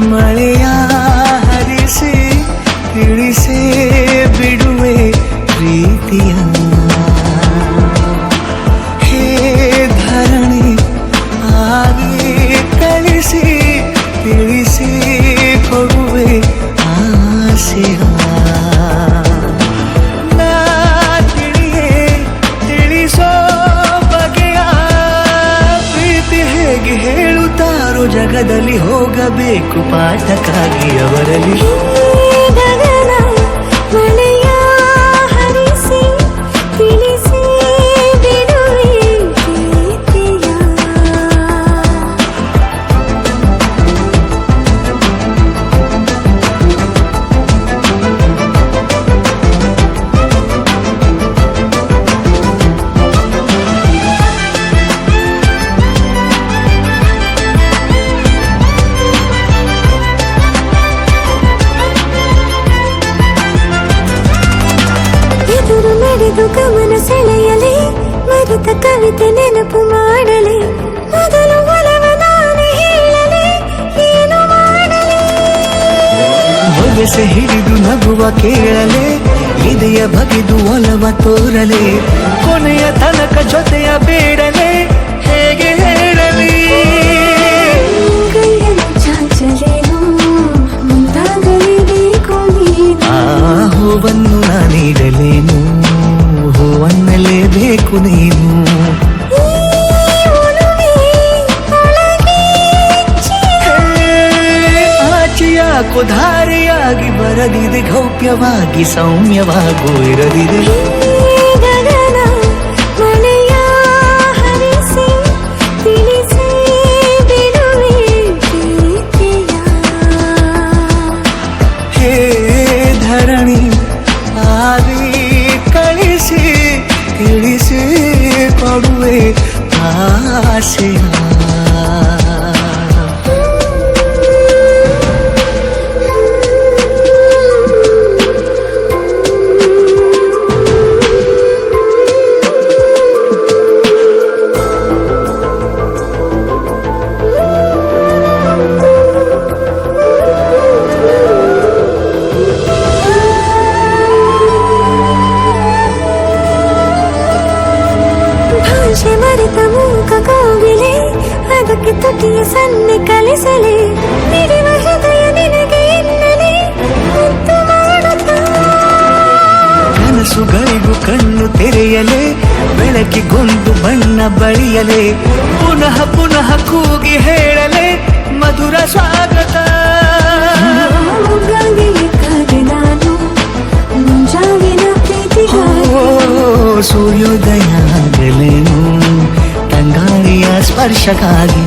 ಮಳೆಯ ಹರಿಸಿ ಇಳಿಸೇ ಬಿಡುವೆ ಪ್ರೀತಿಯ ಹೇ ಧರಣಿ ಆಗಿ ಕಳಿಸಿ ತಿಳಿಸಿ ಕೊಡುವೆ ಆಸೆಯ ನಾ ತಿಳಿಯೇ ತಿಳಿಸೋ ಬಗೆಯ ಪ್ರೀತಿ ಹೇಗೆ ಹೇಳುತ್ತಾರೋ ಜಗದಲ್ಲಿ ಹೋಗಬೇಕು ಪಾಠಕ್ಕಾಗಿ ಅವರಲ್ಲಿ ಗಮನ ಸೆಳೆಯಲಿ ಮರೆತ ಕವಿತೆ ನೆನಪು ಮಾಡಲಿ ಮೊದಲು ಒಲವ ನಾನೇ ಹೇಳಲಿ ಏನು ಮಾಡಲಿ ಬೊಗಸೆ ಹಿಡಿದು ನಗುವ ಕೇಳಲೆ ಇದೆಯ ಬಗೆದು ಒಲವ ತೋರಲೆ ಕೊನೆಯ ತನಕ ಜೊತೆಯ ಬೇಡಲೆ ಹೇಗೆ ಹೇಳಲಿ ಕೈಯನ್ನು ಚಾಚಲೇನು ಮುಂದಾಗಲೇಬೇಕು ನೀನು ಹೂವನ್ನು ನಾನೀಡಲೇನು ಹೂವನ್ನಲೇಬೇಕು ನೀನು ಆಚೆಯಾಕೋ ಧಾರೆಯಾಗಿ ಬರದಿದೆ ಗೌಪ್ಯವಾಗಿ ಸೌಮ್ಯವಾಗೂ ಇರದಿದೆ ಹೇ ಧರಣಿ ಆಗಿ ಕಳಿಸಿ ತಿಳಿಸಿ ಕೊಡುವೆ ಆಸೆಯ ಮರೆತ ಮೂಕ ಕೋಗಿಲೆ ಅದಕ್ಕೆ ತುಟಿಯ ಸನ್ನೆ ಕಲಿಸಲಿ ನಿಡಿವ ಹೃದಯ ನಿನಗೆ ಎನ್ನಲಿ ಮುತ್ತು ಮಾಡುತ್ತಾ ಕನಸುಗಳಿಗೂ ಕಣ್ಣು ತೆರೆಯಲೆ ಬೆಳಕಿಗೊಂದು ಬಣ್ಣ ಬಳಿಯಲೆ ಪುನಃ ಪುನಃ ಕೂಗಿ ಹೇಳಲೆ ಮಧುರ ಸ್ವಾಗತ ನಾನು ಮುಂಜಾವಿನ ಪ್ರೀತಿಗಾಗಿ ಸೂರ್ಯೋದಯ ಆಗಲೇನು ತಂಗಾಳಿಯ ಸ್ಪರ್ಶಕ್ಕಾಗಿ